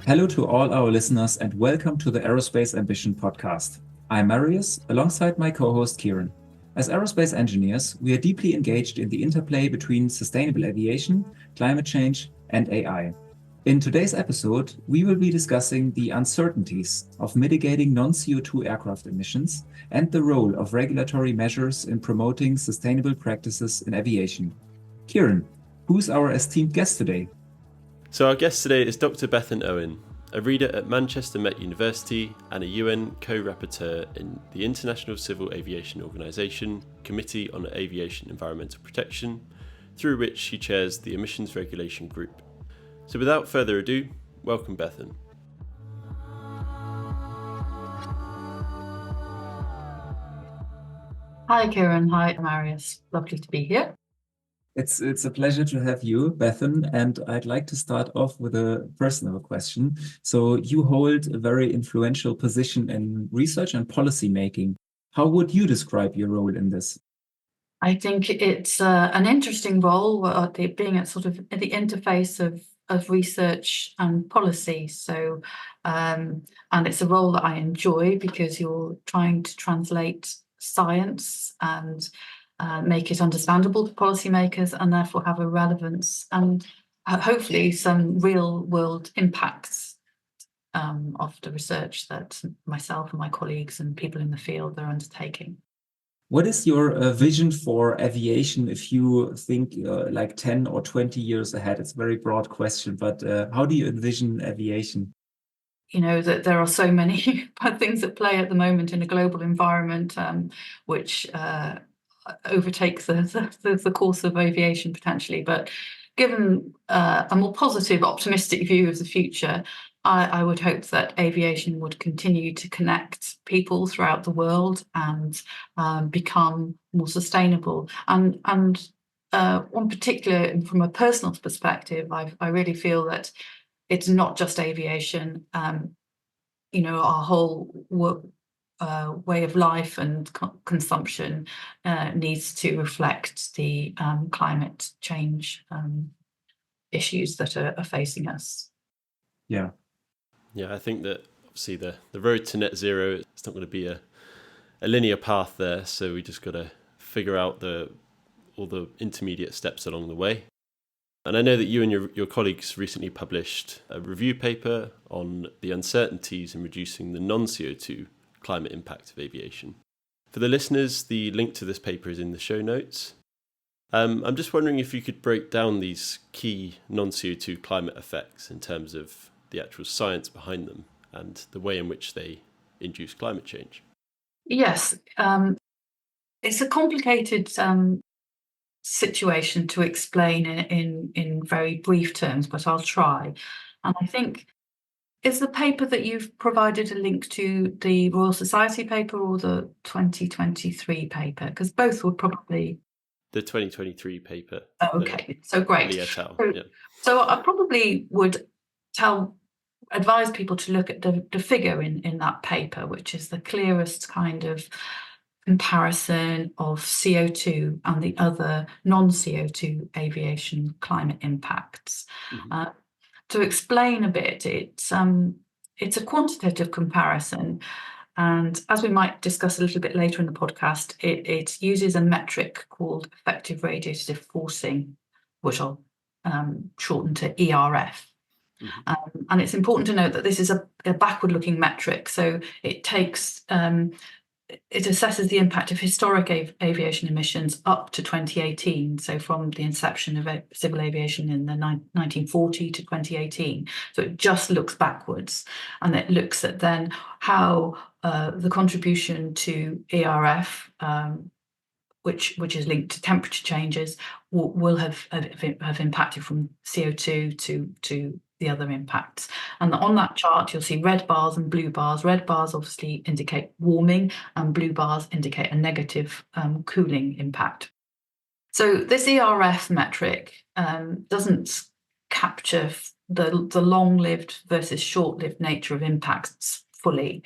Hello to all our listeners and welcome to the Aerospace Ambition podcast. I'm Marius, alongside my co-host Kieran. As aerospace engineers, we are deeply engaged in the interplay between sustainable aviation, climate change, and AI. In today's episode, we will be discussing the uncertainties of mitigating non-CO2 aircraft emissions and the role of regulatory measures in promoting sustainable practices in aviation. Kieran, who's our esteemed guest today? So our guest today is Dr. Bethan Owen, a reader at Manchester Met University and a UN co-rapporteur in the International Civil Aviation Organization Committee on Aviation Environmental Protection, through which she chairs the Emissions Regulation Group. So without further ado, welcome Bethan. Hi Kieran, hi Marius, lovely to be here. It's a pleasure to have you, Bethan, and I'd like to start off with a personal question. So you hold a very influential position in research and policy making. How would you describe your role in this? I think it's an interesting role, being at sort of at the interface of research and policy. So, and it's a role that I enjoy because you're trying to translate science and make it understandable to policymakers and therefore have a relevance and hopefully some real world impacts of the research that myself and my colleagues and people in the field are undertaking. What is your vision for aviation if you think like 10 or 20 years ahead? It's a very broad question, but how do you envision aviation? You know, that there are so many things at play at the moment in a global environment, which overtakes the course of aviation potentially. But given a more positive, optimistic view of the future, I would hope that aviation would continue to connect people throughout the world and become more sustainable. And one particular, from a personal perspective, I really feel that it's not just aviation. Our whole way of life and consumption needs to reflect the climate change issues that are facing us. Yeah, I think that obviously the road to net zero, it's not going to be a linear path there, so we just got to figure out all the intermediate steps along the way. And I know that you and your colleagues recently published a review paper on the uncertainties in reducing the non-CO2 climate impact of aviation. For the listeners, the link to this paper is in the show notes. I'm just wondering if you could break down these key non-CO2 climate effects in terms of the actual science behind them and the way in which they induce climate change. Yes, it's a complicated situation to explain in very brief terms, but I'll try. And I think, is the paper that you've provided a link to the Royal Society paper or the 2023 paper? Because both would probably... The 2023 paper. Oh, okay, so great. So I probably would advise people to look at the figure in that paper, which is the clearest kind of comparison of CO2 and the other non-CO2 aviation climate impacts. Mm-hmm. To explain a bit, it's a quantitative comparison, and as we might discuss a little bit later in the podcast, it uses a metric called effective radiative forcing, which I'll shorten to ERF. Mm-hmm. And it's important to note that this is a backward-looking metric, so it takes it assesses the impact of historic aviation emissions up to 2018, so from the inception of civil aviation in the 1940 to 2018. So it just looks backwards, and it looks at then how the contribution to ERF, which is linked to temperature changes, will have impacted from CO2 to the other impacts. And on that chart, you'll see red bars and blue bars. Red bars obviously indicate warming, and blue bars indicate a negative cooling impact. So this ERF metric doesn't capture the long-lived versus short-lived nature of impacts fully.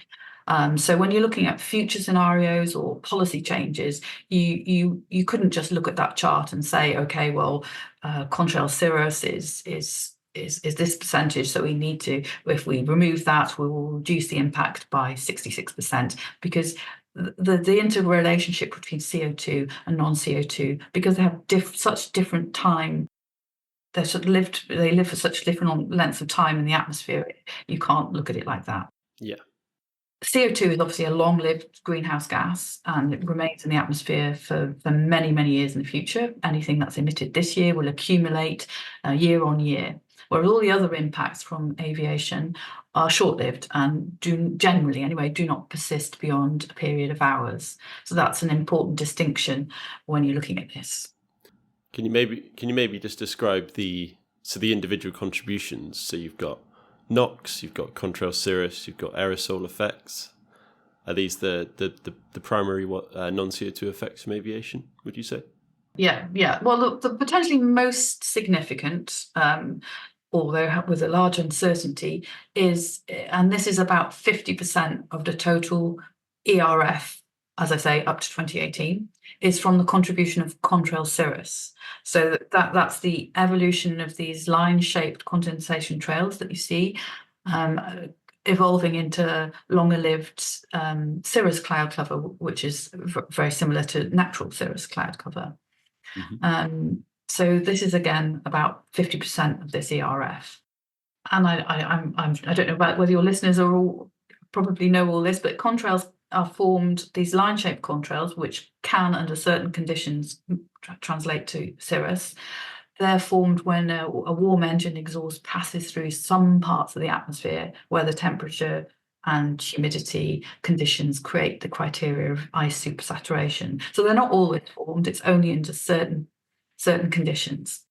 So when you're looking at future scenarios or policy changes, you couldn't just look at that chart and say, okay, well, contrail cirrus is is this percentage. So we need to, if we remove that, we will reduce the impact by 66%, because the interrelationship between CO2 and non-CO2, because they have such different time, they live for such different lengths of time in the atmosphere, you can't look at it like that. Yeah. CO2 is obviously a long-lived greenhouse gas, and it remains in the atmosphere for many, many years in the future. Anything that's emitted this year will accumulate year on year, whereas all the other impacts from aviation are short-lived and generally not persist beyond a period of hours. So that's an important distinction when you're looking at this. Can you maybe just describe the individual contributions? So you've got NOx, you've got contrail cirrus, you've got aerosol effects. Are these the primary non-CO2 effects from aviation, would you say? Yeah. Well, the potentially most significant, although with a large uncertainty, is, and this is about 50% of the total ERF, as I say, up to 2018, is from the contribution of contrail cirrus. So that's the evolution of these line-shaped condensation trails that you see, evolving into longer-lived cirrus cloud cover, which is very similar to natural cirrus cloud cover. Mm-hmm. So this is again about 50% of this ERF. And I don't know about whether your listeners are all probably know all this, but contrails are formed, these line-shaped contrails, which can, under certain conditions, translate to cirrus. They're formed when a warm engine exhaust passes through some parts of the atmosphere where the temperature and humidity conditions create the criteria of ice supersaturation. So they're not always formed, it's only under certain conditions.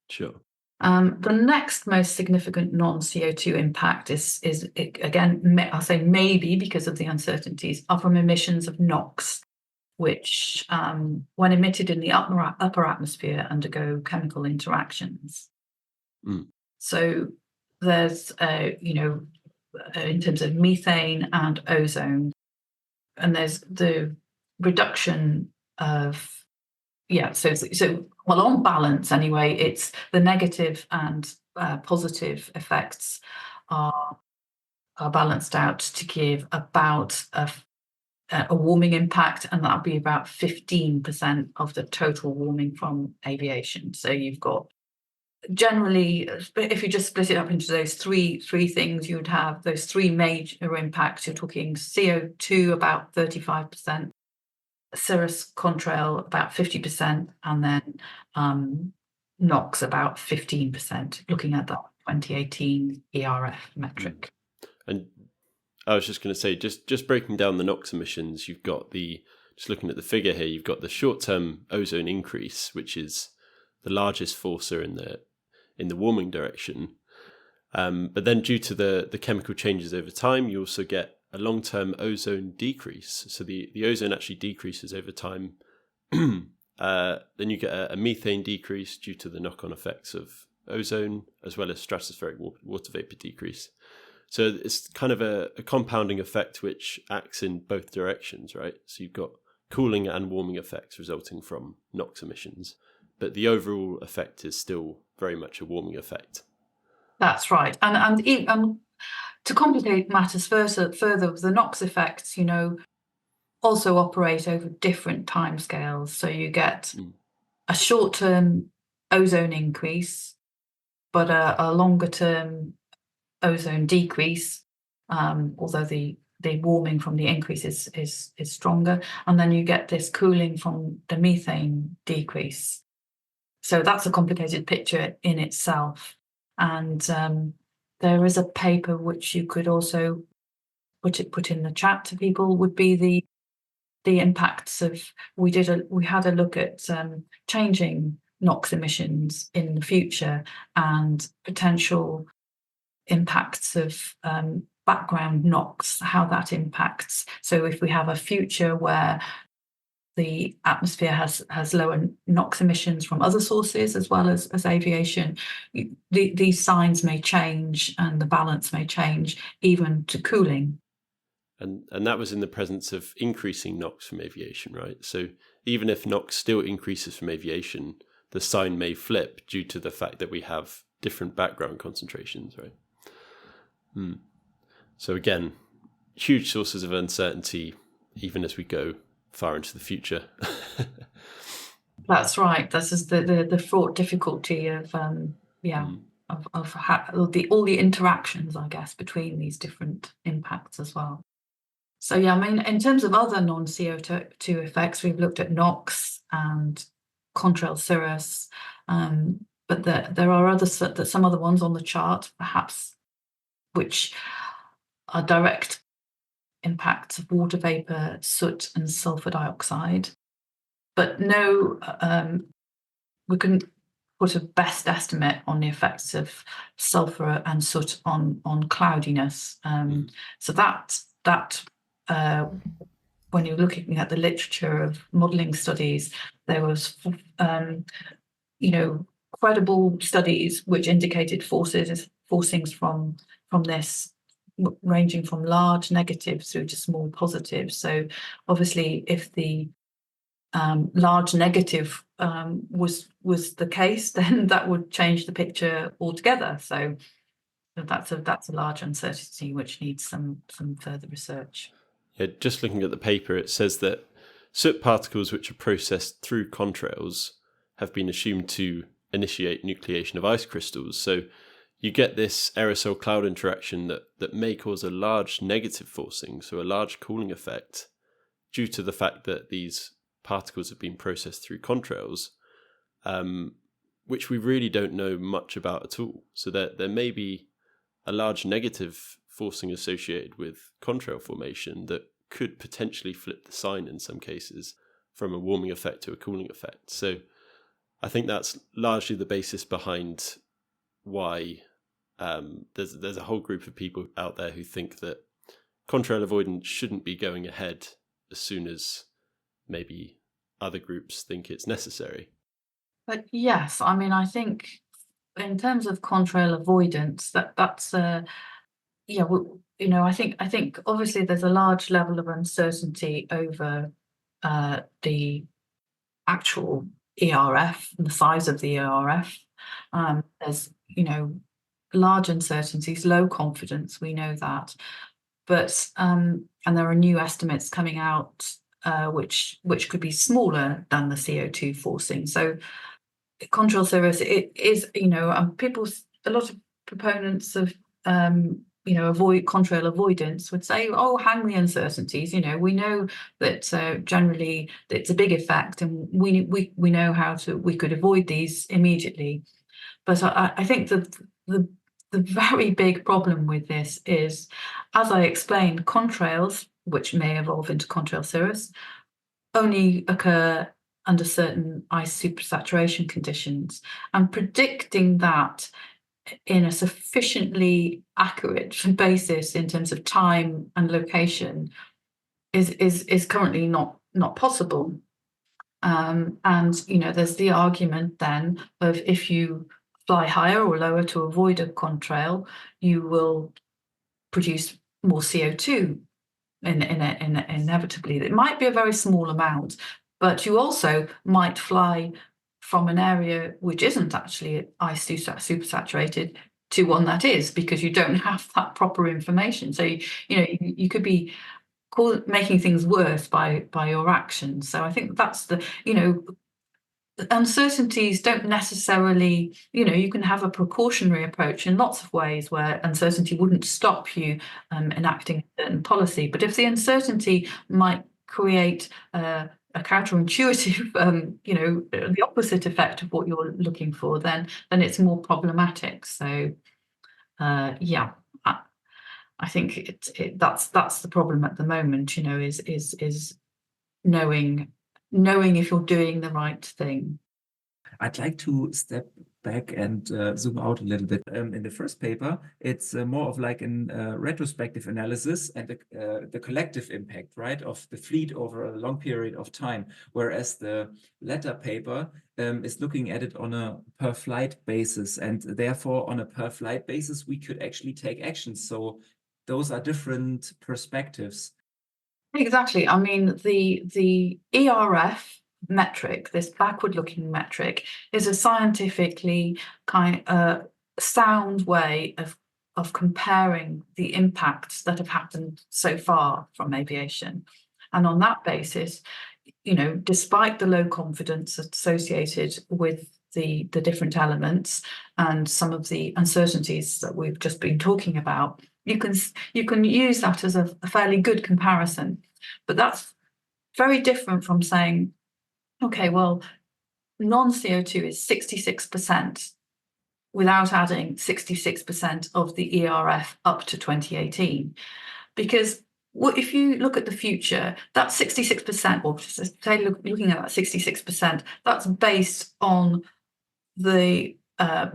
Sure. The next most significant non-CO2 impact is again, I'll say maybe because of the uncertainties, are from emissions of NOx, which, when emitted in the upper atmosphere, undergo chemical interactions. Mm. So there's, in terms of methane and ozone, and there's the reduction of, well, on balance anyway, it's the negative and positive effects are balanced out to give about a warming impact, and that'll be about 15% of the total warming from aviation. So you've got, generally, if you just split it up into those three things, you would have those three major impacts. You're talking CO2 about 35%, cirrus contrail about 50%, and then NOx about 15%, looking at that 2018 ERF metric. And I was just going to say, just breaking down the NOx emissions, you've got just looking at the figure here, you've got the short-term ozone increase, which is the largest forcer in the warming direction. But then due to the chemical changes over time, you also get a long-term ozone decrease. So the ozone actually decreases over time. Then you get a methane decrease due to the knock-on effects of ozone, as well as stratospheric water vapor decrease. So it's kind of a compounding effect which acts in both directions, right? So you've got cooling and warming effects resulting from NOx emissions, but the overall effect is still very much a warming effect. That's right. And to complicate matters further, the NOx effects, also operate over different timescales. So you get a short-term ozone increase, but a longer-term ozone decrease, although the warming from the increase is stronger. And then you get this cooling from the methane decrease. So that's a complicated picture in itself. And there is a paper which you could also put in the chat to people, would be the impacts of, we had a look at changing NOx emissions in the future and potential impacts of background NOx, how that impacts. So if we have a future where the atmosphere has lower NOx emissions from other sources as well as aviation, these signs may change and the balance may change, even to cooling. And that was in the presence of increasing NOx from aviation, right? So even if NOx still increases from aviation, the sign may flip due to the fact that we have different background concentrations, right? So again, huge sources of uncertainty, even as we go far into the future. That's right. This is the fraught difficulty of all the interactions, I guess, between these different impacts as well. So yeah, I mean, in terms of other non-CO2 effects, we've looked at NOx and contrail cirrus, but there are some other ones on the chart, perhaps, which are direct impacts of water vapor, soot, and sulfur dioxide. But no, we couldn't put a best estimate on the effects of sulfur and soot on cloudiness. So that when you're looking at the literature of modelling studies, there was credible studies which indicated forcings from this ranging from large negatives through to small positives. So obviously, if the large negative was the case, then that would change the picture altogether. So that's a large uncertainty which needs some further research. Yeah, just looking at the paper, it says that soot particles which are processed through contrails have been assumed to initiate nucleation of ice crystals. So you get this aerosol cloud interaction that may cause a large negative forcing, so a large cooling effect, due to the fact that these particles have been processed through contrails, which we really don't know much about at all. So there may be a large negative forcing associated with contrail formation that could potentially flip the sign in some cases from a warming effect to a cooling effect. So I think that's largely the basis behind why there's a whole group of people out there who think that contrail avoidance shouldn't be going ahead as soon as maybe other groups think it's necessary. But yes, I mean, I think in terms of contrail avoidance, that's I think obviously there's a large level of uncertainty over the actual ERF and the size of the ERF. There's large uncertainties, low confidence. We know that, but and there are new estimates coming out which could be smaller than the CO2 forcing. So contrail cirrus, it is a lot of proponents of avoid contrail avoidance would say, oh, hang the uncertainties. We know that generally it's a big effect, and we know we could avoid these immediately. But I think the very big problem with this is, as I explained, contrails, which may evolve into contrail cirrus, only occur under certain ice supersaturation conditions, and predicting that in a sufficiently accurate basis in terms of time and location is currently not possible. And there's the argument then of if you fly higher or lower to avoid a contrail, you will produce more CO2 inevitably. It might be a very small amount, but you also might fly from an area which isn't actually ice supersaturated to one that is, because you don't have that proper information. So you could be making things worse by your actions. So I think that's uncertainties don't necessarily, you can have a precautionary approach in lots of ways where uncertainty wouldn't stop you enacting a certain policy. But if the uncertainty might create a counterintuitive, the opposite effect of what you're looking for, then it's more problematic. So, I think that's the problem at the moment. Is knowing if you're doing the right thing. I'd like to step back and zoom out a little bit. In the first paper, it's more of like a retrospective analysis and the collective impact, right, of the fleet over a long period of time, whereas the latter paper is looking at it on a per flight basis, and therefore on a per flight basis, we could actually take action. So those are different perspectives. Exactly. I mean, the ERF metric, this backward-looking metric, is a scientifically sound way of comparing the impacts that have happened so far from aviation. And on that basis, despite the low confidence associated with the different elements and some of the uncertainties that we've just been talking about, you can use that as a fairly good comparison. But that's very different from saying, okay, well, non-CO2 is 66% without adding 66% of the ERF up to 2018. Because if you look at the future, that 66%, or say looking at that 66%, that's based on the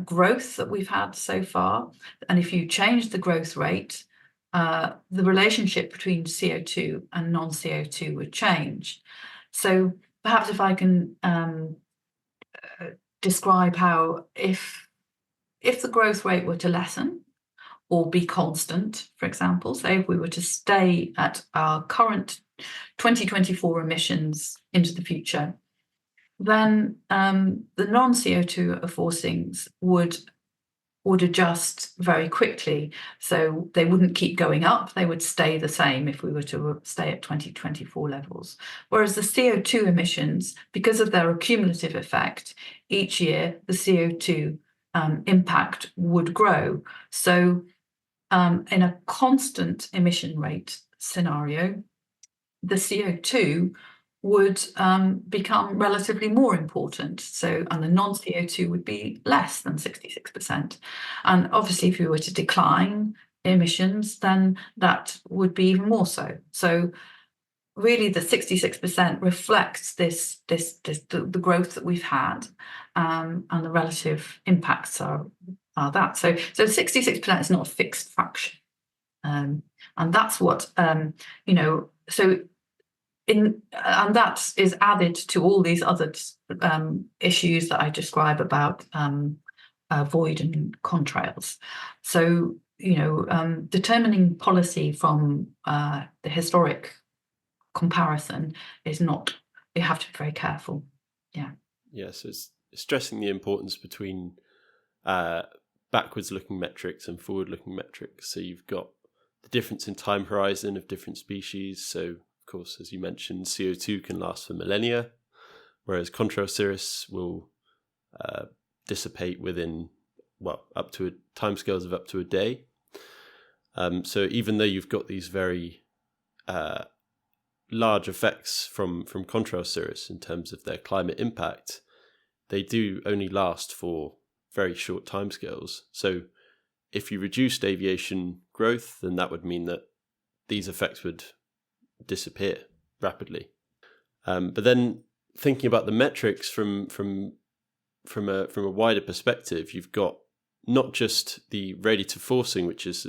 growth that we've had so far. And if you change the growth rate, the relationship between CO2 and non-CO2 would change. So perhaps if I can describe how if the growth rate were to lessen or be constant, for example, say if we were to stay at our current 2024 emissions into the future, then the non-CO2 forcings would adjust very quickly. So they wouldn't keep going up, they would stay the same if we were to stay at 2024 levels. Whereas the CO2 emissions, because of their accumulative effect, each year the CO2 impact would grow. So in a constant emission rate scenario, the CO2 would become relatively more important. So, and the non-CO2 would be less than 66%. And obviously, if we were to decline emissions, then that would be even more so. So really the 66% reflects the growth that we've had, and the relative impacts are that. So 66% is not a fixed fraction. And that's what, and that is added to all these other issues that I describe about void and contrails. So, determining policy from the historic comparison is not, you have to be very careful. Yeah. Yeah, so it's stressing the importance between backwards looking metrics and forward looking metrics. So you've got the difference in time horizon of different species. So of course, as you mentioned, CO2 can last for millennia, whereas contrail cirrus will dissipate within, up to timescales of up to a day. So even though you've got these very large effects from contrail cirrus in terms of their climate impact, they do only last for very short timescales. So if you reduced aviation growth, then that would mean that these effects would disappear rapidly. But then thinking about the metrics from a wider perspective, you've got not just the radiative forcing, which is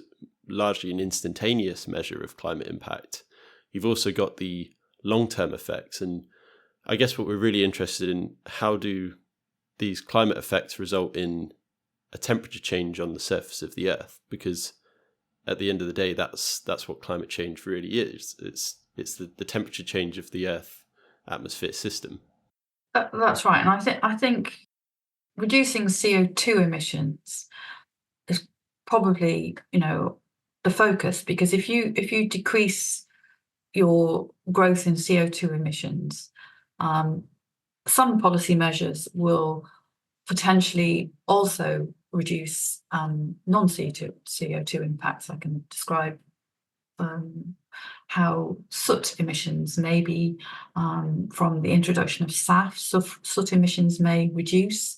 largely an instantaneous measure of climate impact. You've also got the long-term effects. And I guess what we're really interested in, how do these climate effects result in a temperature change on the surface of the Earth? Because at the end of the day, that's what climate change really is. It's the temperature change of the Earth atmosphere system. That's right. And I think reducing CO2 emissions is probably, the focus, because if you decrease your growth in CO2 emissions, some policy measures will potentially also reduce non-CO2 impacts. I can describe how soot emissions may be, from the introduction of SAF, soot emissions may reduce,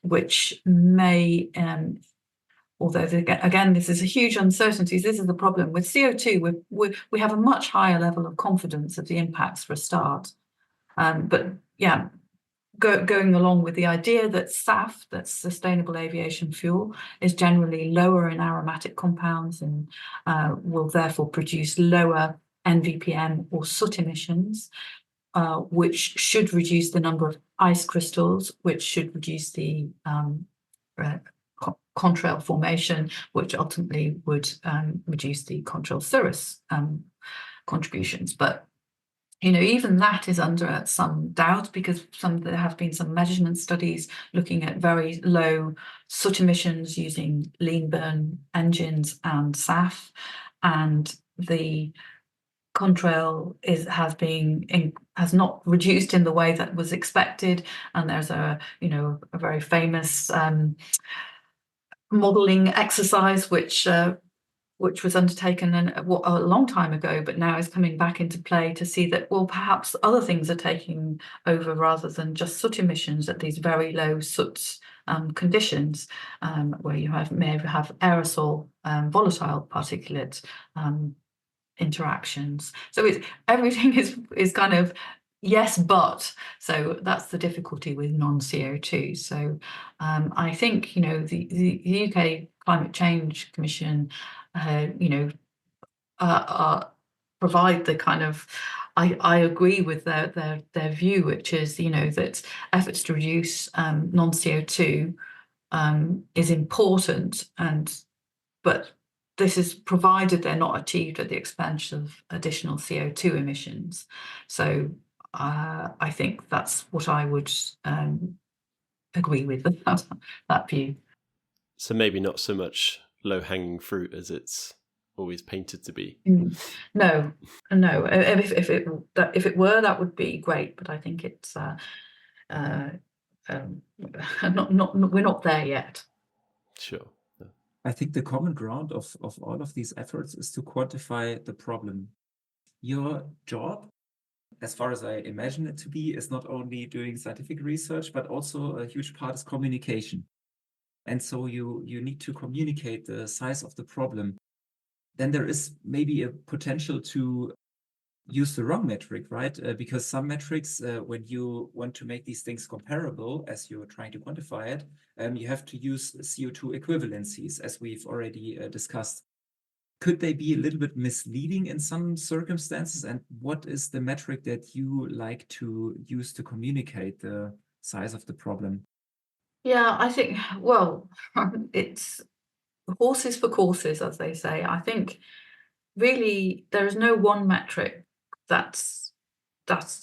which may, although again, this is a huge uncertainty. This is the problem with CO2. We have a much higher level of confidence of the impacts for a start. But yeah, going along with the idea that SAF, that's sustainable aviation fuel, is generally lower in aromatic compounds and will therefore produce lower NVPM or soot emissions, which should reduce the number of ice crystals, which should reduce the contrail formation, which ultimately would reduce the contrail cirrus contributions. But even that is under some doubt, because there have been some measurement studies looking at very low soot emissions using lean burn engines and SAF, and the contrail has not reduced in the way that was expected. And there's a very famous modelling exercise which was undertaken a long time ago, but now is coming back into play to see that, well, perhaps other things are taking over rather than just soot emissions at these very low soot conditions, where you may have aerosol, volatile particulate interactions. So everything is kind of yes, but. So that's the difficulty with non-CO2. So I think the UK Climate Change Commission provide the kind of, I agree with their view, which is that efforts to reduce non-CO2 is important, but this is provided they're not achieved at the expense of additional CO2 emissions. So I think that's what I would agree with that view. So maybe not so much low-hanging fruit as it's always painted to be. No. If it were, that would be great, but I think it's we're not there yet. Sure. I think the common ground of all of these efforts is to quantify the problem. Your job, as far as I imagine it to be, is not only doing scientific research, but also a huge part is communication. And so you need to communicate the size of the problem. Then there is maybe a potential to use the wrong metric, right? Because some metrics, when you want to make these things comparable as you're trying to quantify it, you have to use CO2 equivalencies, as we've already discussed. Could they be a little bit misleading in some circumstances? And what is the metric that you like to use to communicate the size of the problem? Yeah, I think, well, it's horses for courses, as they say. I think really there is no one metric that's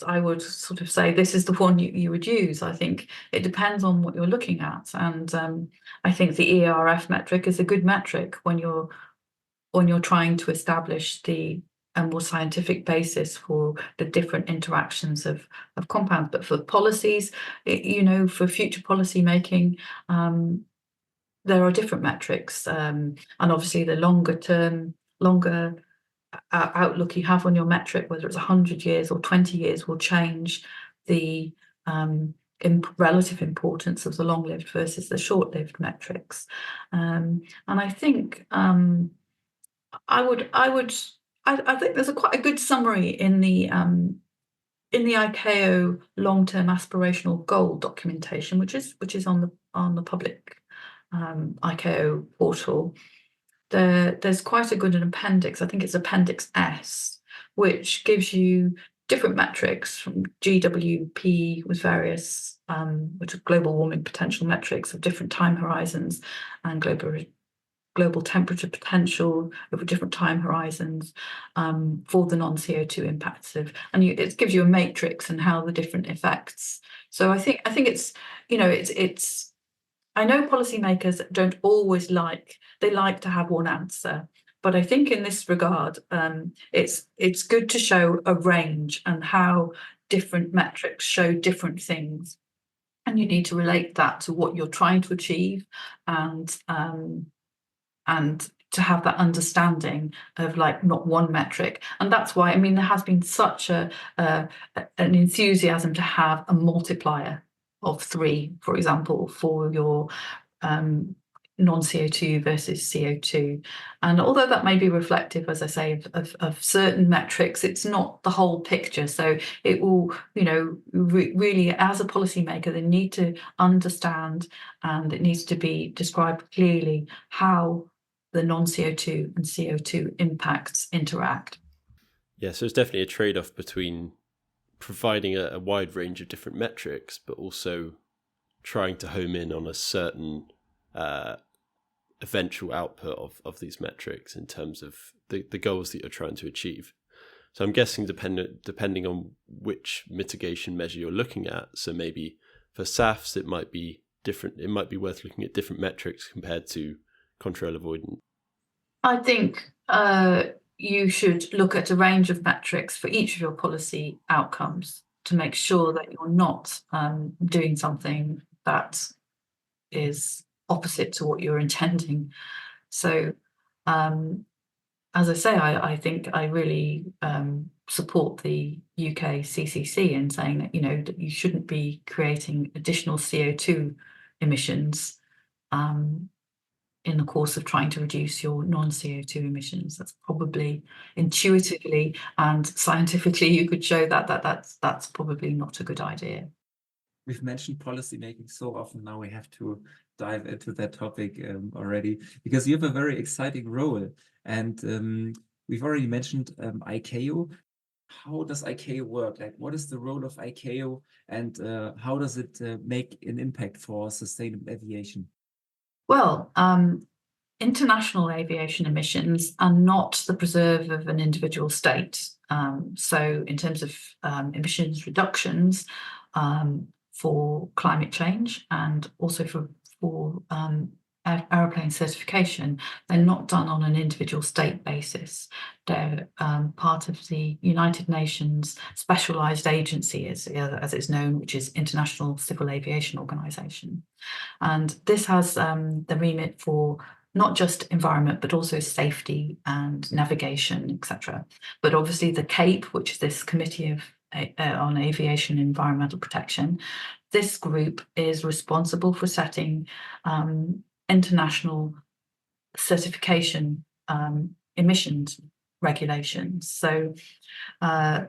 I would sort of say this is the one you would use. I think it depends on what you're looking at, and I think the ERF metric is a good metric when you're trying to establish a more scientific basis for the different interactions of compounds. But for policies, for future policy making, there are different metrics, and obviously the longer outlook you have on your metric, whether it's 100 years or 20 years, will change the relative importance of the long-lived versus the short-lived metrics. And I think I think there's quite a good summary in the ICAO long-term aspirational goal documentation, which is on the public ICAO portal. There's quite a good appendix. I think it's Appendix S, which gives you different metrics from GWP with various, which are global warming potential metrics of different time horizons, and global temperature potential over different time horizons, for the non-CO2 impacts of, and it gives you a matrix and how the different effects. So I think it's it's. I know policymakers don't always like to have one answer, but I think in this regard, it's good to show a range and how different metrics show different things, and you need to relate that to what you're trying to achieve, and to have that understanding of not one metric. And that's why, there has been such an enthusiasm to have a multiplier of 3, for example, for your non-CO2 versus CO2. And although that may be reflective, as I say, of certain metrics, it's not the whole picture. So it will, really, as a policymaker, they need to understand, and it needs to be described clearly how the non-CO2 and CO2 impacts interact. Yeah, so it's definitely a trade-off between providing a wide range of different metrics, but also trying to home in on a certain eventual output of these metrics in terms of the goals that you're trying to achieve. So I'm guessing depending on which mitigation measure you're looking at. So maybe for SAFs, it might be different. It might be worth looking at different metrics compared to contrail avoidance. I think you should look at a range of metrics for each of your policy outcomes to make sure that you're not doing something that is opposite to what you're intending. So, as I say, I think I really support the UK CCC in saying that, that you shouldn't be creating additional CO2 emissions in the course of trying to reduce your non-CO2 emissions. That's probably intuitively and scientifically you could show that's probably not a good idea. We've mentioned policy making so often. Now we have to dive into that topic already, because you have a very exciting role. And we've already mentioned ICAO. How does ICAO work? Like, what is the role of ICAO, and how does it make an impact for sustainable aviation? Well, international aviation emissions are not the preserve of an individual state. So in terms of emissions reductions for climate change and also for aeroplane certification, they're not done on an individual state basis. They're part of the United Nations specialised agency, as it's known, which is International Civil Aviation Organization. And this has the remit for not just environment, but also safety and navigation, etc. But obviously the CAPE, which is this Committee on Aviation Environmental Protection, this group is responsible for setting international certification emissions regulations. So so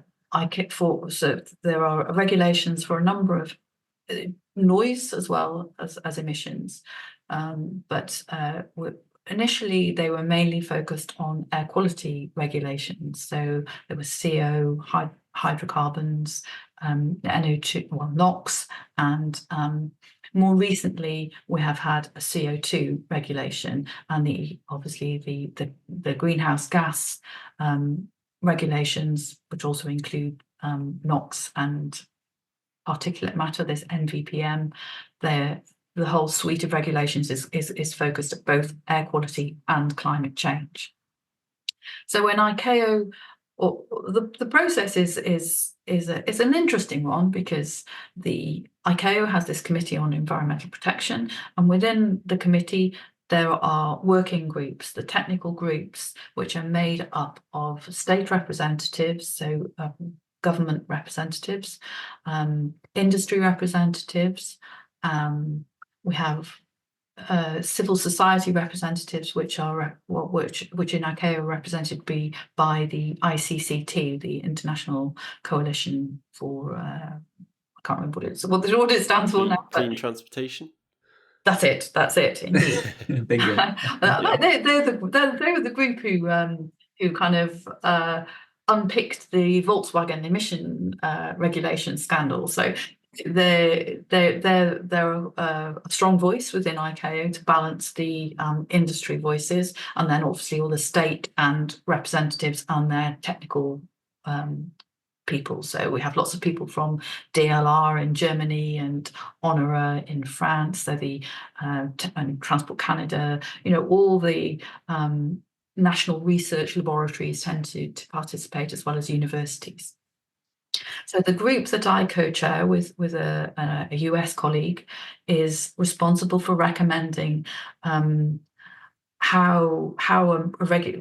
there are regulations for a number of noise as well as emissions, but initially they were mainly focused on air quality regulations. So there was CO, hydrocarbons, NO2, well, NOx, and more recently we have had a CO2 regulation, and obviously the greenhouse gas regulations, which also include NOx and particulate matter, this NVPM. The whole suite of regulations is focused at both air quality and climate change. So when ICAO, the process is an interesting one, because the ICAO has this Committee on Environmental Protection, and within the committee there are working groups, the technical groups, which are made up of state representatives, so government representatives, industry representatives. We have civil society representatives, which in ICAO are represented by the ICCT, the International Coalition for I can't remember what it stands for now. Clean transportation. That's it. Indeed. Bingo. They were the group who kind of unpicked the Volkswagen emission regulation scandal. So they're a strong voice within ICAO to balance the industry voices, and then obviously all the state and representatives and their technical people. So we have lots of people from DLR in Germany and Honora in France, so the and Transport Canada, all the national research laboratories tend to participate, as well as universities. So the group that I co-chair with a US colleague is responsible for recommending how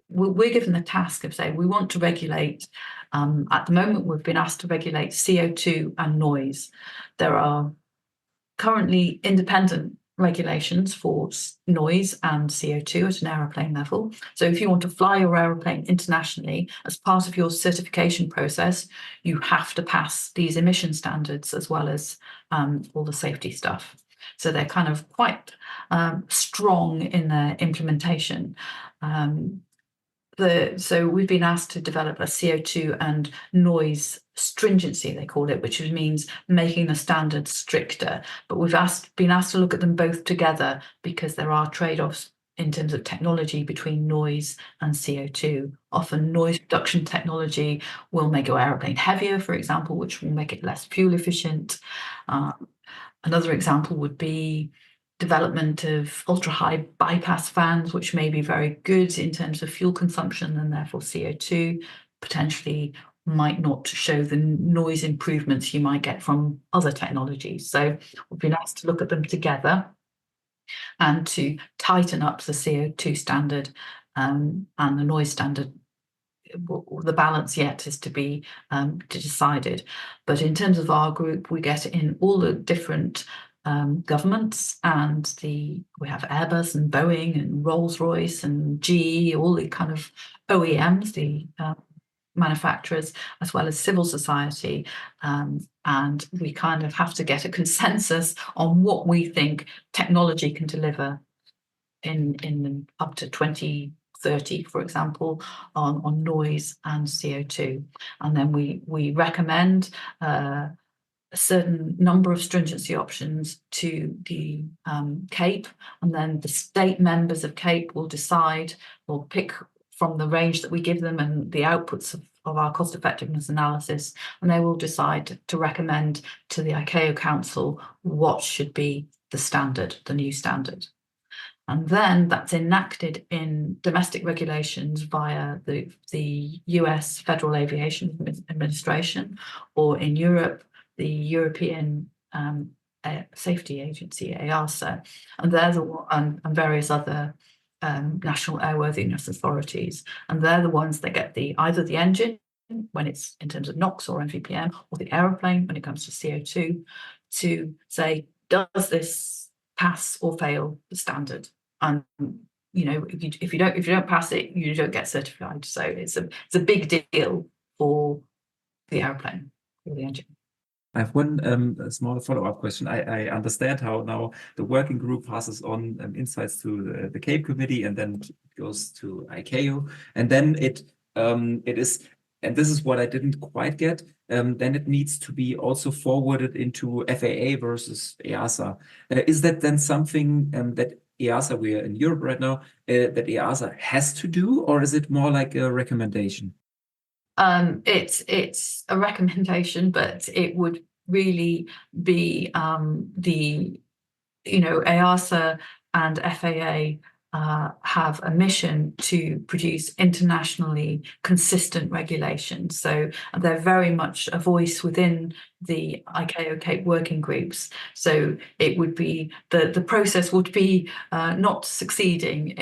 we're given the task of saying we want to regulate. At the moment, we've been asked to regulate CO2 and noise. There are currently independent regulations for noise and CO2 at an aeroplane level. So if you want to fly your aeroplane internationally, as part of your certification process, you have to pass these emission standards as well as all the safety stuff. So they're kind of quite strong in their implementation. So we've been asked to develop a CO2 and noise stringency, they call it, which means making the standards stricter. But we've been asked to look at them both together, because there are trade-offs in terms of technology between noise and CO2. Often noise reduction technology will make your aeroplane heavier, for example, which will make it less fuel efficient. Another example would be development of ultra-high bypass fans, which may be very good in terms of fuel consumption and therefore CO2, potentially might not show the noise improvements you might get from other technologies. So it would be nice to look at them together and to tighten up the CO2 standard and the noise standard. The balance yet is to be decided. But in terms of our group, we get in all the different governments, and we have Airbus and Boeing and Rolls-Royce and GE, all the kind of OEMs, the manufacturers, as well as civil society, and we kind of have to get a consensus on what we think technology can deliver in up to 2030, for example, on noise and CO2. And then we recommend a certain number of stringency options to the CAPE, and then the state members of CAPE will decide or pick from the range that we give them and the outputs of our cost effectiveness analysis, and they will decide to recommend to the ICAO Council what should be the standard, the new standard. And then that's enacted in domestic regulations via the US Federal Aviation Administration, or in Europe, the European Safety Agency, EASA, and various other national airworthiness authorities. And they're the ones that get either the engine when it's in terms of NOx or MVPM, or the aeroplane when it comes to CO2, to say, does this pass or fail the standard? And if you don't pass it, you don't get certified. So it's a big deal for the aeroplane or the engine. I have one small follow-up question. I understand how now the working group passes on insights to the CAPE committee, and then it goes to ICAO, and then it is, and this is what I didn't quite get, then it needs to be also forwarded into FAA versus EASA. Is that then something that EASA, we are in Europe right now, that EASA has to do, or is it more like a recommendation? It's a recommendation, but it would really be EASA and FAA have a mission to produce internationally consistent regulations. So they're very much a voice within the ICAO CAPE working groups. So it would be the process would be not succeeding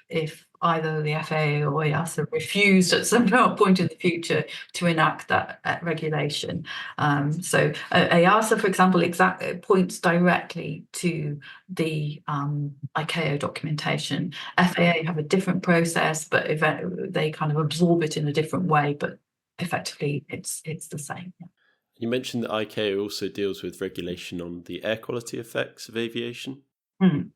if either the FAA or EASA refused at some point in the future to enact that regulation. So EASA, for example, points directly to the ICAO documentation. FAA have a different process, but they kind of absorb it in a different way, but effectively it's the same. You mentioned that ICAO also deals with regulation on the air quality effects of aviation. Mm.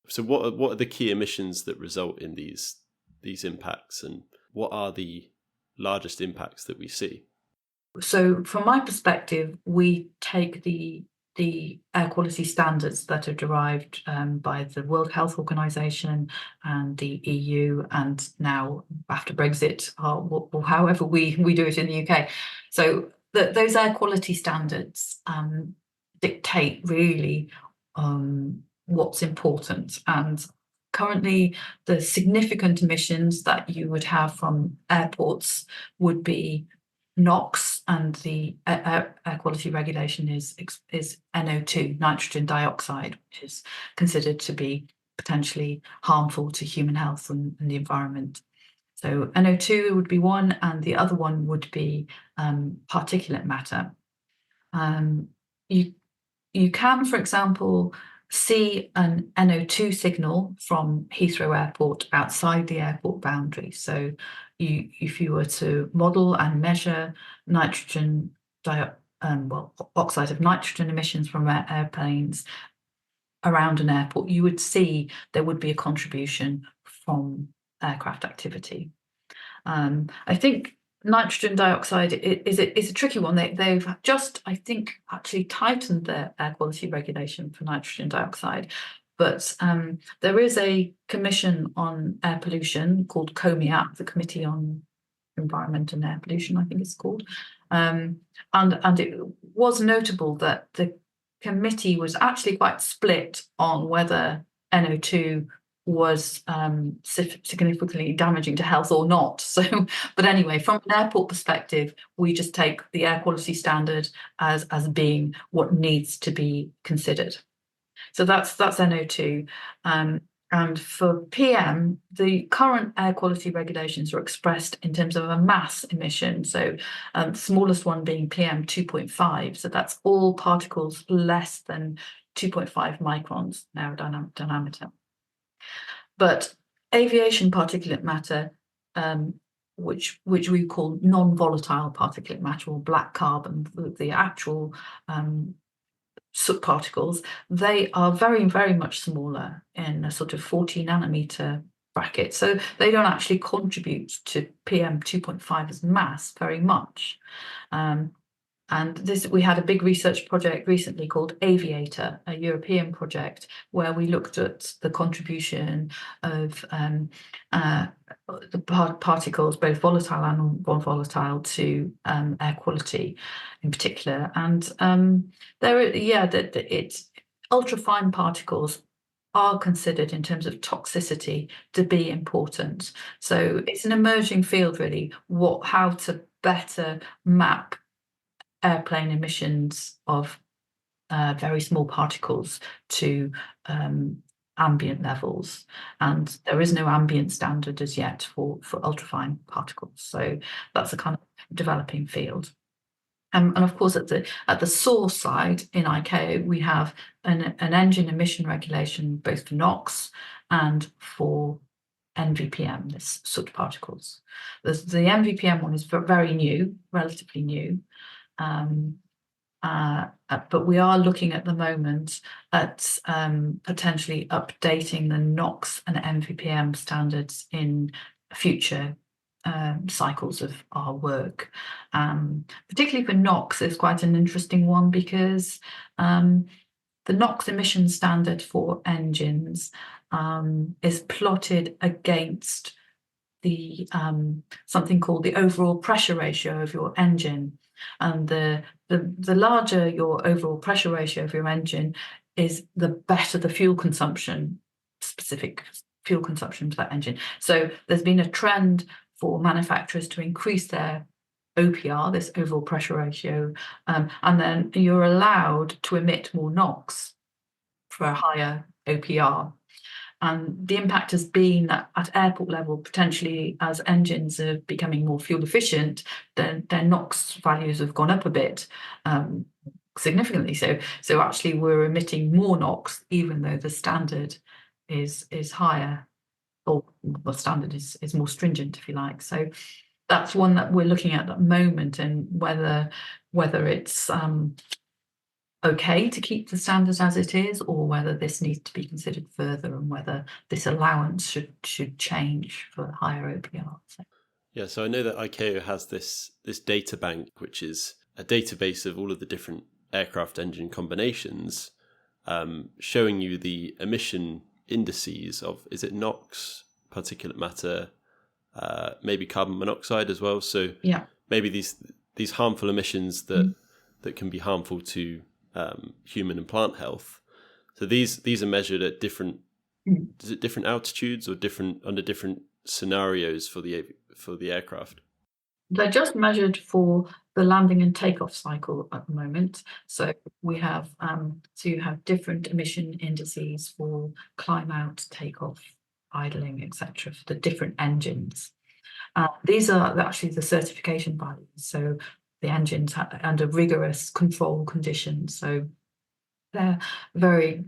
So what are the key emissions that result in these impacts, and what are the largest impacts that we see? So from my perspective, we take the air quality standards that are derived by the World Health Organization and the EU, and now after Brexit, or however we do it in the UK. So those air quality standards dictate really what's important. And currently, the significant emissions that you would have from airports would be NOx, and the air quality regulation is NO2, nitrogen dioxide, which is considered to be potentially harmful to human health and the environment. So NO2 would be one, and the other one would be particulate matter. You can, for example, see an NO2 signal from Heathrow Airport outside the airport boundary. So if you were to model and measure oxide of nitrogen emissions from airplanes around an airport, you would see there would be a contribution from aircraft activity. I think nitrogen dioxide is a tricky one. They've just, I think, actually tightened their air quality regulation for nitrogen dioxide. But there is a commission on air pollution called COMIAP, the Committee on Environment and Air Pollution, I think it's called. And it was notable that the committee was actually quite split on whether NO2 was significantly damaging to health or not. So, but anyway, from an airport perspective, we just take the air quality standard as being what needs to be considered. So that's NO2. And for PM, the current air quality regulations are expressed in terms of a mass emission. So the smallest one being PM 2.5. So that's all particles less than 2.5 microns aerodynamic diameter. But aviation particulate matter, which we call non-volatile particulate matter or black carbon, the actual soot particles, they are very, very much smaller in a sort of 40 nanometer bracket. So they don't actually contribute to PM 2.5 as mass very much. And we had a big research project recently called Aviator, a European project, where we looked at the contribution of the particles, both volatile and non-volatile, to air quality in particular. And it's ultrafine particles are considered in terms of toxicity to be important. So it's an emerging field, really, how to better map airplane emissions of very small particles to ambient levels, and there is no ambient standard as yet for ultrafine particles. So that's a kind of developing field. And of course, at the source side in ICAO, we have an engine emission regulation both for NOx and for NVPM, this soot particles. The NVPM one is very new, relatively new. But we are looking at the moment at potentially updating the NOx and NVPM standards in future cycles of our work. Particularly for NOx is quite an interesting one, because the NOx emission standard for engines is plotted against the something called the overall pressure ratio of your engine. And the larger your overall pressure ratio of your engine is, the better the fuel consumption, specific fuel consumption for that engine. So there's been a trend for manufacturers to increase their OPR, this overall pressure ratio, and then you're allowed to emit more NOx for a higher OPR. And the impact has been that at airport level, potentially as engines are becoming more fuel efficient, their NOx values have gone up a bit, significantly. So actually we're emitting more NOx, even though the standard is higher, or the standard is more stringent, if you like. So that's one that we're looking at the moment, and whether it's okay to keep the standards as it is, or whether this needs to be considered further, and whether this allowance should change for higher OPR. Yeah, so I know that ICAO has this data bank, which is a database of all of the different aircraft engine combinations, showing you the emission indices of, is it NOx, particulate matter, maybe carbon monoxide as well. So yeah, maybe these harmful emissions that can be harmful to human and plant health. So these are measured at different different altitudes, or under different scenarios for the aircraft. They're just measured for the landing and takeoff cycle at the moment. So we have you have different emission indices for climb out, takeoff, idling, etc., for the different engines. These are actually the certification values. So the engines under rigorous control conditions. So they're very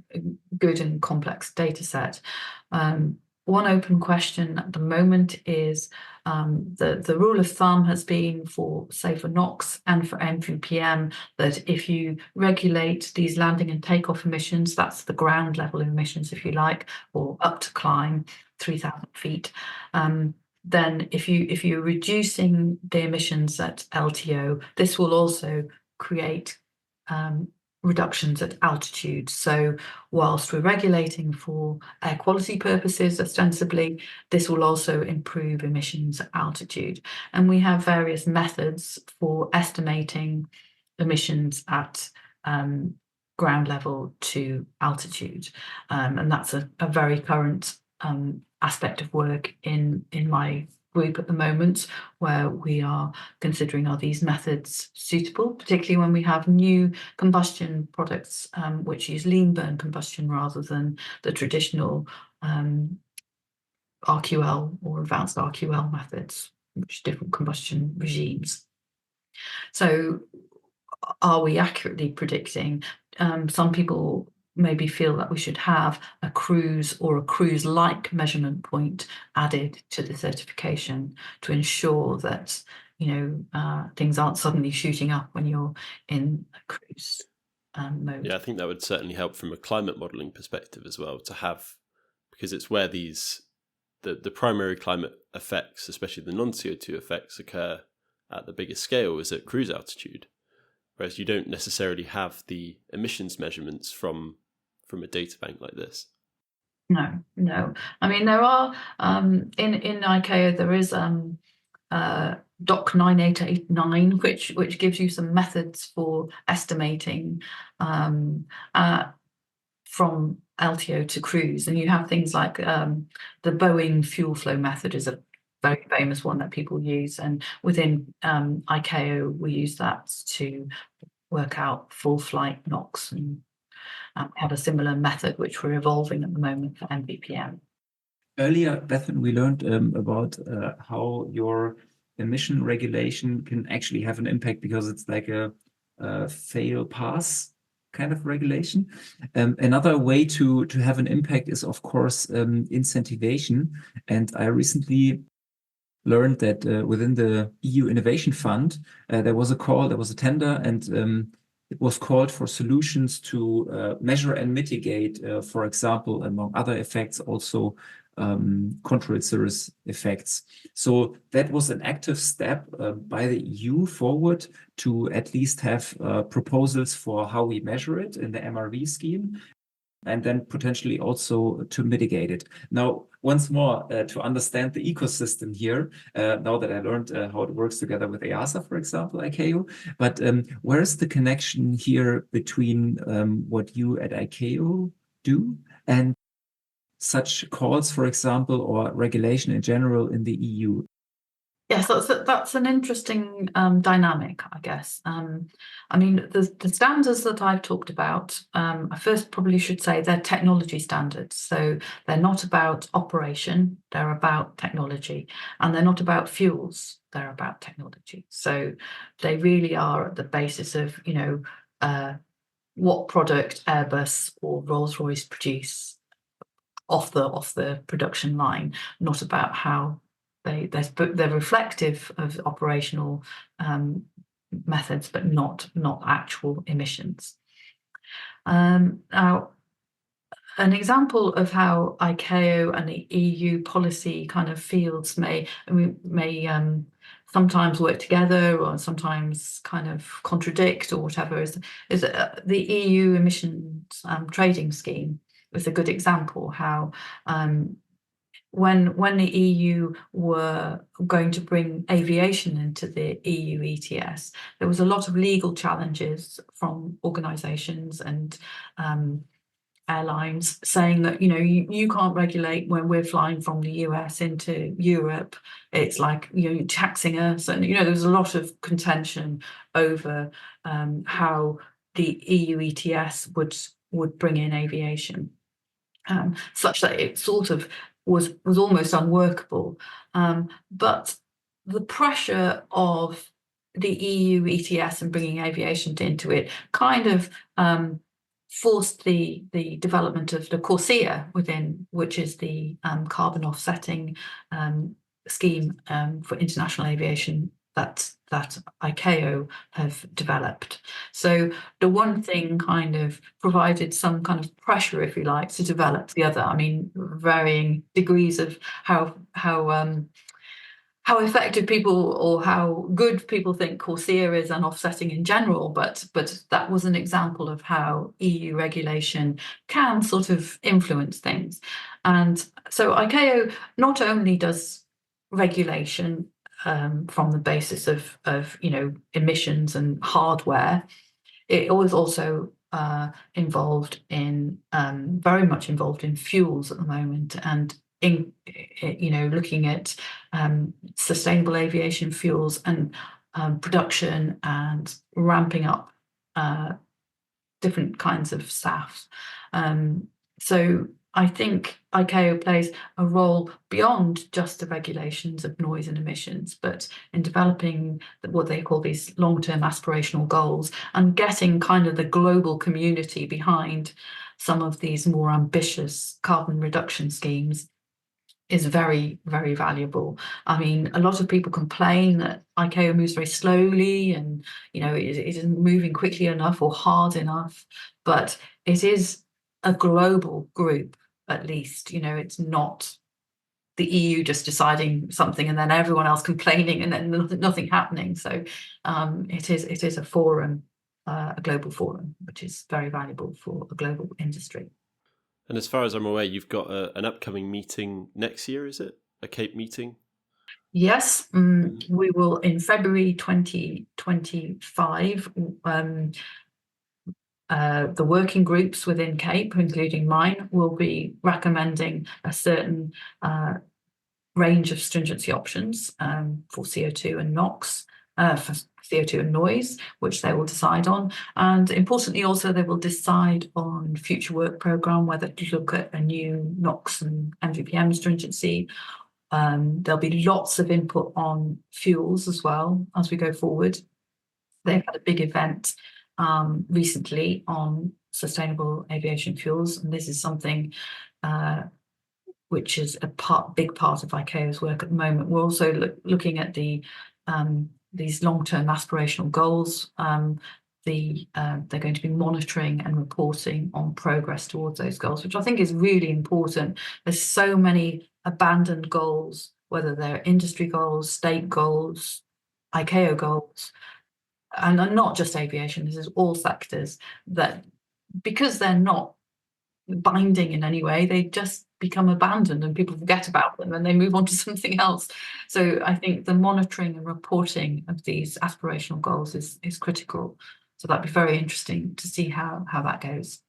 good and complex data set. One open question at the moment is the rule of thumb has been for NOx and for NVPM that if you regulate these landing and takeoff emissions, that's the ground level emissions, if you like, or up to climb 3,000 feet, then if you're reducing the emissions at LTO, this will also create reductions at altitude. So whilst we're regulating for air quality purposes, ostensibly, this will also improve emissions at altitude. And we have various methods for estimating emissions at ground level to altitude. And that's a very current aspect of work in my group at the moment, where we are considering, are these methods suitable, particularly when we have new combustion products which use lean burn combustion rather than the traditional RQL or advanced RQL methods, which are different combustion regimes. So are we accurately predicting? Some people maybe feel that we should have a cruise or a cruise-like measurement point added to the certification to ensure that things aren't suddenly shooting up when you're in a cruise mode. Yeah, I think that would certainly help from a climate modelling perspective as well, to have, because it's where the primary climate effects, especially the non-CO2 effects, occur at the biggest scale is at cruise altitude, whereas you don't necessarily have the emissions measurements from a data bank like this. No. I mean, there are in ICAO there is Doc 9889, which gives you some methods for estimating from LTO to cruise, and you have things like the Boeing fuel flow method is a very famous one that people use, and within ICAO we use that to work out full flight NOx, and have a similar method which we're evolving at the moment for MVPM. Earlier, Bethan, we learned about how your emission regulation can actually have an impact, because it's like a fail-pass kind of regulation. Another way to have an impact is, of course, incentivation. And I recently learned that within the EU Innovation Fund, there was a tender, and it was called for solutions to measure and mitigate, for example, among other effects, also contrail cirrus effects. So that was an active step by the EU forward to at least have proposals for how we measure it in the MRV scheme, and then potentially also to mitigate it. Now, once more, to understand the ecosystem here, now that I learned how it works together with EASA, for example, ICAO, but where is the connection here between what you at ICAO do and such calls, for example, or regulation in general in the EU? Yes, that's an interesting dynamic, I guess. I mean, the standards that I've talked about, I first probably should say they're technology standards. So they're not about operation, they're about technology, and they're not about fuels, they're about technology. So they really are at the basis of, what product Airbus or Rolls-Royce produce off the production line, not about how they're reflective of operational methods, but not actual emissions. Now, an example of how ICAO and the EU policy kind of fields may sometimes work together or sometimes kind of contradict or whatever is the EU emissions trading scheme is a good example how when the EU were going to bring aviation into the EU ETS, there was a lot of legal challenges from organisations and airlines saying that you can't regulate when we're flying from the US into Europe. It's like you're taxing us, and there was a lot of contention over how the EU ETS would bring in aviation, such that it sort of was almost unworkable. But the pressure of the EU ETS and bringing aviation into it kind of forced the development of the CORSIA which is the carbon offsetting scheme for international aviation that ICAO have developed. So the one thing kind of provided some kind of pressure, if you like, to develop the other. I mean, varying degrees of how how effective people or how good people think CORSIA is and offsetting in general, but that was an example of how EU regulation can sort of influence things. And so ICAO not only does regulation from the basis of emissions and hardware, it was also very much involved in fuels at the moment, and in looking at sustainable aviation fuels and production and ramping up different kinds of SAFs. So I think ICAO plays a role beyond just the regulations of noise and emissions, but in developing what they call these long-term aspirational goals and getting kind of the global community behind some of these more ambitious carbon reduction schemes is very, very valuable. I mean, a lot of people complain that ICAO moves very slowly and, it isn't moving quickly enough or hard enough, but it is a global group, at least. It's not the EU just deciding something and then everyone else complaining and then nothing happening. So it is a forum, a global forum, which is very valuable for a global industry. And as far as I'm aware, you've got an upcoming meeting next year, is it? A CAPE meeting? Yes, we will in February 2025. The working groups within CAPE, including mine, will be recommending a certain range of stringency options for CO2 and NOx, for CO2 and noise, which they will decide on. And importantly, also, they will decide on future work programme, whether to look at a new NOx and MVPM stringency. There'll be lots of input on fuels as well as we go forward. They've had a big event recently on sustainable aviation fuels, and this is something which is a big part of ICAO's work at the moment. We're also looking at these long-term aspirational goals. They're going to be monitoring and reporting on progress towards those goals, which I think is really important. There's so many abandoned goals, whether they're industry goals, state goals, ICAO goals, and not just aviation, this is all sectors, that because they're not binding in any way, they just become abandoned and people forget about them and they move on to something else. So I think the monitoring and reporting of these aspirational goals is critical. So that'd be very interesting to see how that goes.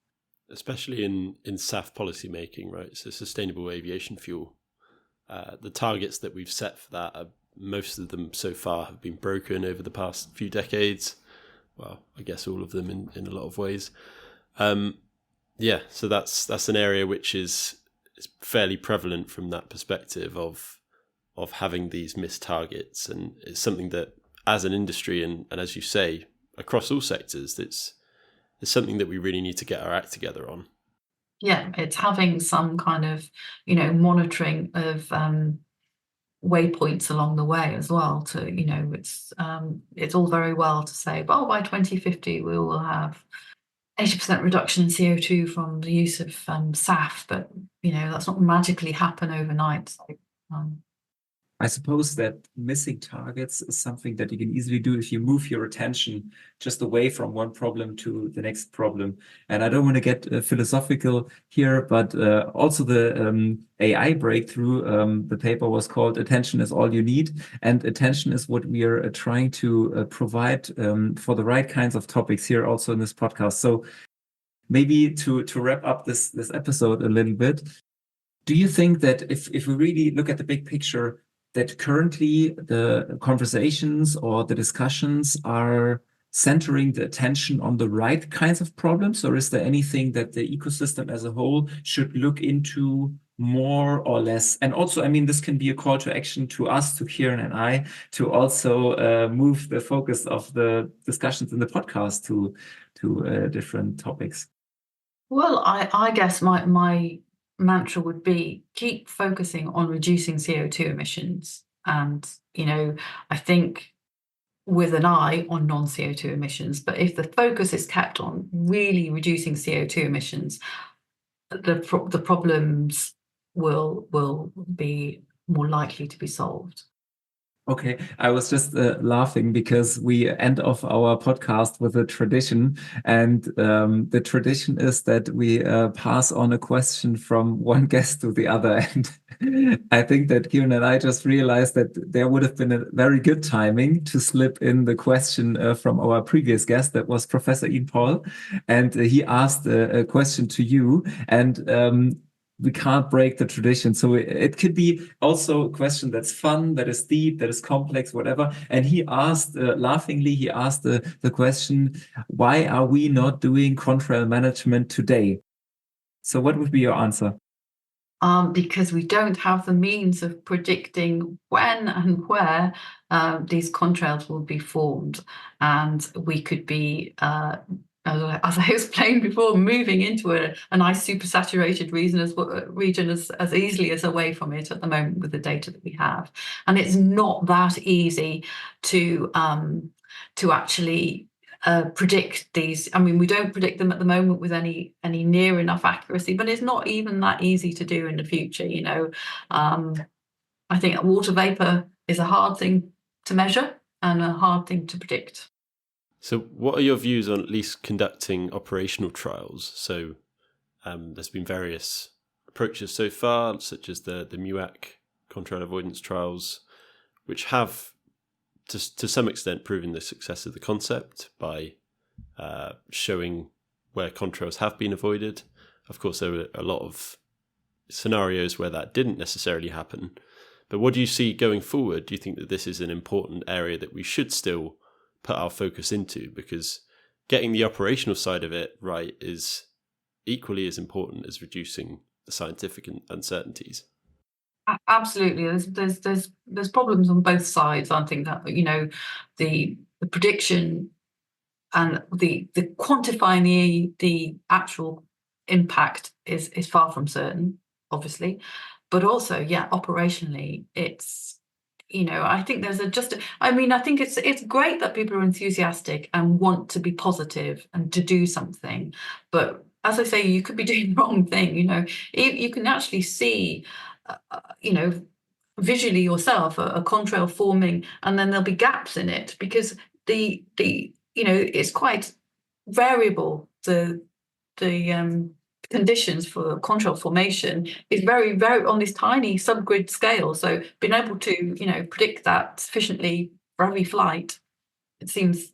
Especially in SAF policy making, right? So sustainable aviation fuel. The targets that we've set for that, most of them so far have been broken over the past few decades. Well, I guess all of them in a lot of ways. So that's an area which is fairly prevalent from that perspective of having these missed targets, and it's something that as an industry and as you say across all sectors, it's something that we really need to get our act together on. Yeah, it's having some kind of monitoring of waypoints along the way as well. To it's all very well to say, well, by 2050 we will have 80% reduction in CO2 from the use of SAF, but that's not magically happen overnight. So, I suppose that missing targets is something that you can easily do if you move your attention just away from one problem to the next problem. And I don't want to get philosophical here, but also the AI breakthrough, the paper was called "Attention is All You Need." And attention is what we are trying to provide for the right kinds of topics here also in this podcast. So maybe to wrap up this episode a little bit, do you think that if we really look at the big picture, that currently the conversations or the discussions are centering the attention on the right kinds of problems, or is there anything that the ecosystem as a whole should look into more or less? And also, I mean, this can be a call to action to us, to Kieran and I, to also move the focus of the discussions in the podcast to different topics. Well, I guess my mantra would be keep focusing on reducing CO2 emissions. And, I think with an eye on non-CO2 emissions, but if the focus is kept on really reducing CO2 emissions, the problems will be more likely to be solved. Okay, I was just laughing because we end off our podcast with a tradition, and the tradition is that we pass on a question from one guest to the other. And I think that Kieran and I just realized that there would have been a very good timing to slip in the question from our previous guest, that was Professor Ian Paul, and he asked a question to you, and we can't break the tradition. So it could be also a question that's fun, that is deep, that is complex, whatever. And he asked, laughingly, he asked the question, why are we not doing contrail management today? So what would be your answer? Because we don't have the means of predicting when and where these contrails will be formed. And we could be, as I explained before, moving into an ice supersaturated region as easily as away from it at the moment with the data that we have. And it's not that easy to actually predict these. I mean, we don't predict them at the moment with any near enough accuracy, but it's not even that easy to do in the future. I think water vapor is a hard thing to measure and a hard thing to predict. So what are your views on at least conducting operational trials? So there's been various approaches so far, such as the MUAC contrail avoidance trials, which have to some extent proven the success of the concept by showing where contrails have been avoided. Of course, there were a lot of scenarios where that didn't necessarily happen. But what do you see going forward? Do you think that this is an important area that we should still put our focus into? Because getting the operational side of it right is equally as important as reducing the scientific uncertainties. Absolutely, there's problems on both sides. I think that the prediction and the quantifying the actual impact is far from certain, obviously, but also operationally it's I think there's I think it's great that people are enthusiastic and want to be positive and to do something, but as I say, you could be doing the wrong thing. You can actually see visually yourself a contrail forming, and then there'll be gaps in it because the it's quite variable. The conditions for contrail formation is very, very on this tiny subgrid scale. So being able to predict that sufficiently for every flight, it seems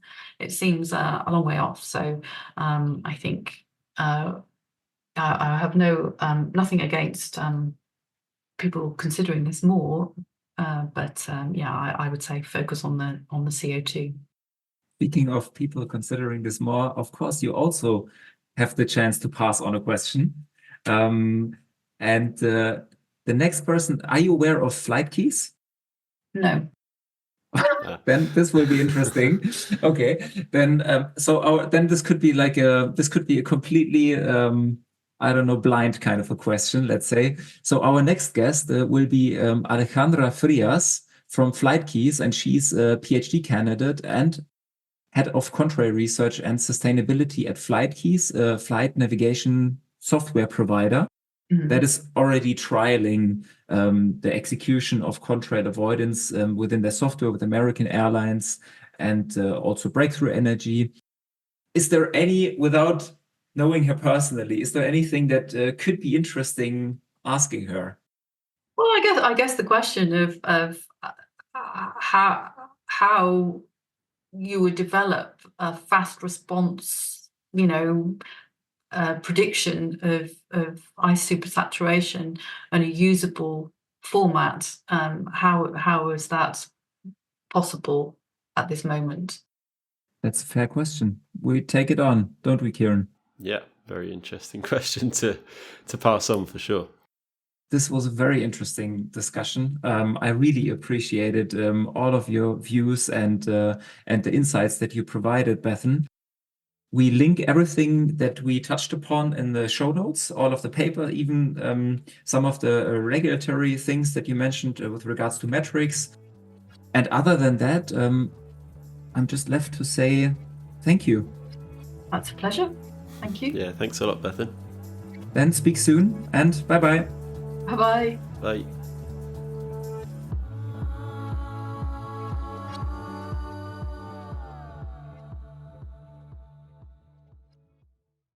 a long way off. So I think I have nothing against people considering this more, but I would say focus on the CO2. Speaking of people considering this more, of course, you also have the chance to pass on a question. And the next person, are you aware of flight keys? No. Then this will be interesting. Okay, then then this could be a completely blind kind of a question, let's say. So our next guest will be Alejandra Frias from Flight Keys, and she's a PhD candidate and head of contrail research and sustainability at Flight Keys, a flight navigation software provider that is already trialing the execution of contrail avoidance within their software with American Airlines and also Breakthrough Energy. Is there without knowing her personally, is there anything that could be interesting asking her? Well, I guess the question of how you would develop a fast response, prediction of ice supersaturation and a usable format. How is that possible at this moment? That's a fair question. We take it on, don't we, Kieran? Yeah, very interesting question to pass on for sure. This was a very interesting discussion. I really appreciated all of your views and the insights that you provided, Bethan. We link everything that we touched upon in the show notes, all of the paper, even some of the regulatory things that you mentioned with regards to metrics. And other than that, I'm just left to say thank you. That's a pleasure. Thank you. Yeah, thanks a lot, Bethan. Then speak soon and bye-bye. Bye-bye. Bye.